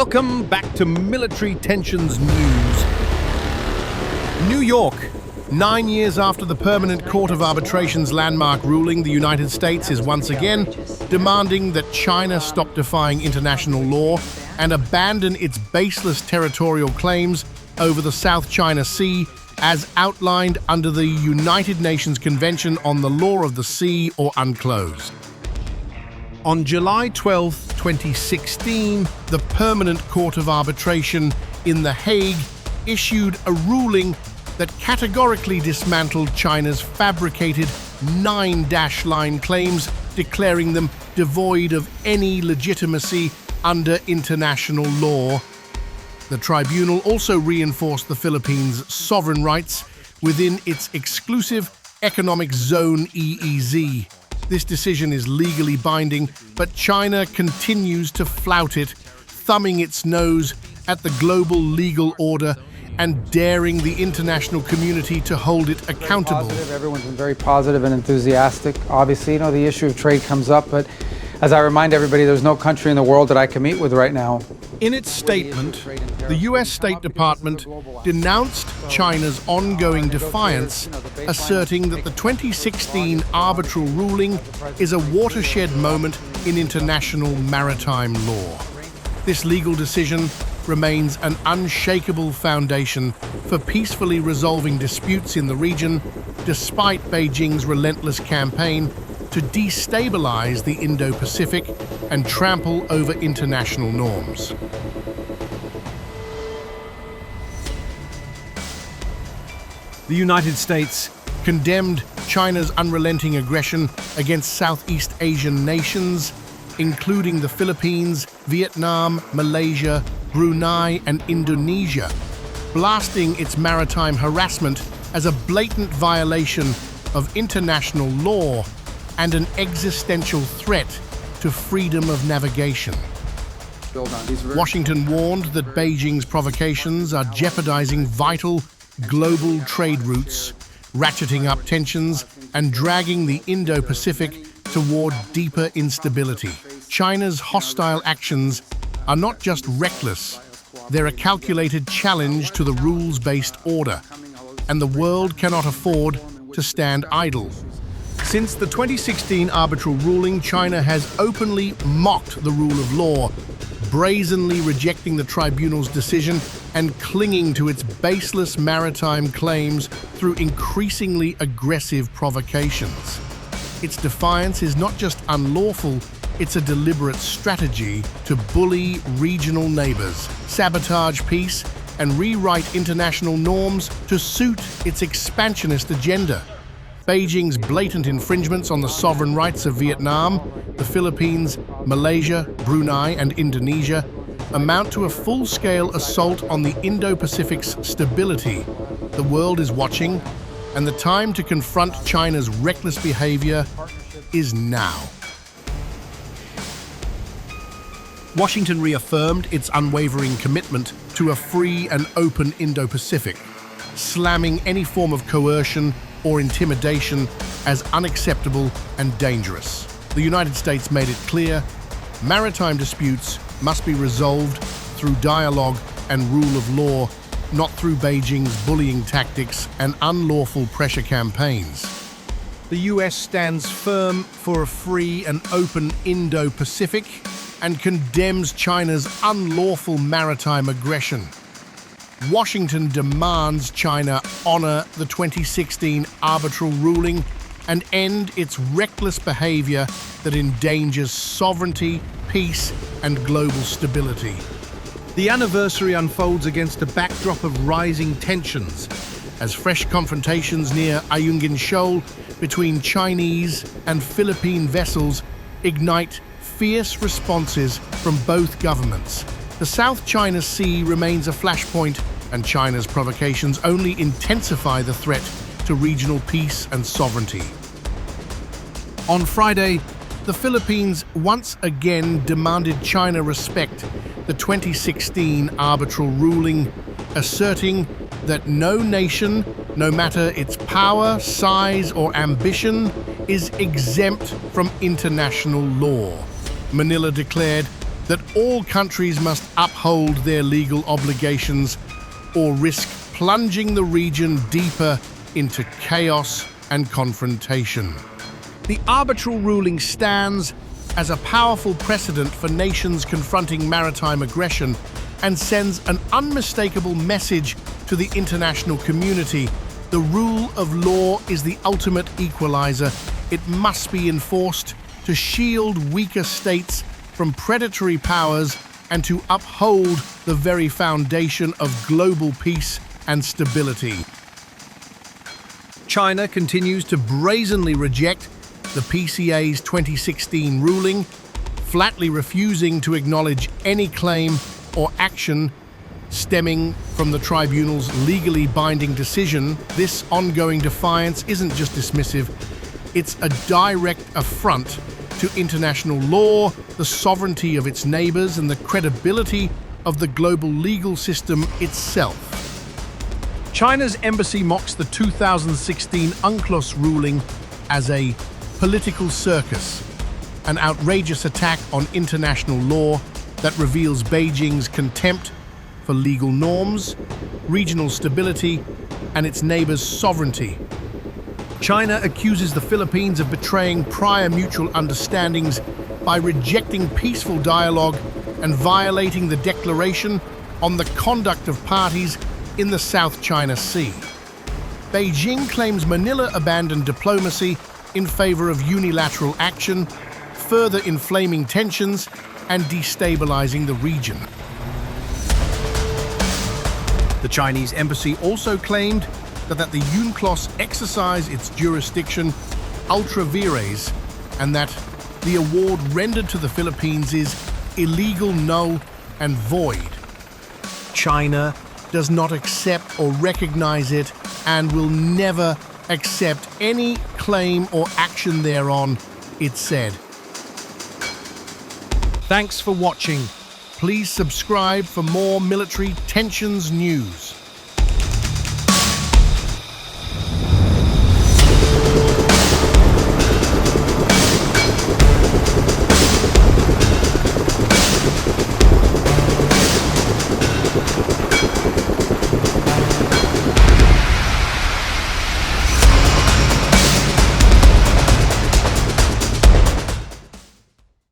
Welcome back to Military Tensions News. New York. 9 years after the Permanent Court of Arbitration's landmark ruling, the United States is once again demanding that China stop defying international law and abandon its baseless territorial claims over the South China Sea as outlined under the United Nations Convention on the Law of the Sea, or UNCLOS. On July 12, 2016, the Permanent Court of Arbitration in The Hague issued a ruling that categorically dismantled China's fabricated 9-line claims, declaring them devoid of any legitimacy under international law. The tribunal also reinforced the Philippines' sovereign rights within its exclusive economic zone EEZ. This decision is legally binding, but China continues to flout it, thumbing its nose at the global legal order and daring the international community to hold it accountable. Everyone's been very positive and enthusiastic. Obviously, the issue of trade comes up, but as I remind everybody, there's no country in the world that I can meet with right now. In its statement, the U.S. State Department denounced China's ongoing defiance, asserting that the 2016 arbitral ruling is a watershed moment in international maritime law. This legal decision remains an unshakable foundation for peacefully resolving disputes in the region, despite Beijing's relentless campaign to destabilize the Indo-Pacific and trample over international norms. The United States condemned China's unrelenting aggression against Southeast Asian nations, including the Philippines, Vietnam, Malaysia, Brunei, and Indonesia, blasting its maritime harassment as a blatant violation of international law and an existential threat to freedom of navigation. Washington warned that Beijing's provocations are jeopardizing vital global trade routes, ratcheting up tensions and dragging the Indo-Pacific toward deeper instability. China's hostile actions are not just reckless, they're a calculated challenge to the rules-based order, and the world cannot afford to stand idle. Since the 2016 arbitral ruling, China has openly mocked the rule of law, brazenly rejecting the tribunal's decision and clinging to its baseless maritime claims through increasingly aggressive provocations. Its defiance is not just unlawful, it's a deliberate strategy to bully regional neighbors, sabotage peace, and rewrite international norms to suit its expansionist agenda. Beijing's blatant infringements on the sovereign rights of Vietnam, the Philippines, Malaysia, Brunei, and Indonesia amount to a full-scale assault on the Indo-Pacific's stability. The world is watching, and the time to confront China's reckless behavior is now. Washington reaffirmed its unwavering commitment to a free and open Indo-Pacific, slamming any form of coercion or intimidation as unacceptable and dangerous. The United States made it clear, maritime disputes must be resolved through dialogue and rule of law, not through Beijing's bullying tactics and unlawful pressure campaigns. The US stands firm for a free and open Indo-Pacific and condemns China's unlawful maritime aggression. Washington demands China honor the 2016 arbitral ruling and end its reckless behavior that endangers sovereignty, peace, and global stability. The anniversary unfolds against a backdrop of rising tensions as fresh confrontations near Ayungin Shoal between Chinese and Philippine vessels ignite fierce responses from both governments. The South China Sea remains a flashpoint, and China's provocations only intensify the threat to regional peace and sovereignty. On Friday, the Philippines once again demanded China respect the 2016 arbitral ruling, asserting that no nation, no matter its power, size, or ambition, is exempt from international law. Manila declared, that all countries must uphold their legal obligations or risk plunging the region deeper into chaos and confrontation. The arbitral ruling stands as a powerful precedent for nations confronting maritime aggression and sends an unmistakable message to the international community. The rule of law is the ultimate equalizer. It must be enforced to shield weaker states from predatory powers and to uphold the very foundation of global peace and stability. China continues to brazenly reject the PCA's 2016 ruling, flatly refusing to acknowledge any claim or action stemming from the tribunal's legally binding decision. This ongoing defiance isn't just dismissive, it's a direct affront to international law, the sovereignty of its neighbors, and the credibility of the global legal system itself. China's embassy mocks the 2016 UNCLOS ruling as a political circus, an outrageous attack on international law that reveals Beijing's contempt for legal norms, regional stability, and its neighbors' sovereignty. China accuses the Philippines of betraying prior mutual understandings by rejecting peaceful dialogue and violating the declaration on the conduct of parties in the South China Sea. Beijing claims Manila abandoned diplomacy in favor of unilateral action, further inflaming tensions and destabilizing the region. The Chinese embassy also claimed that the UNCLOS exercise its jurisdiction ultra vires and that the award rendered to the Philippines is illegal, null, and void. China does not accept or recognize it and will never accept any claim or action thereon, it said. Thanks for watching. Please subscribe for more military tensions news.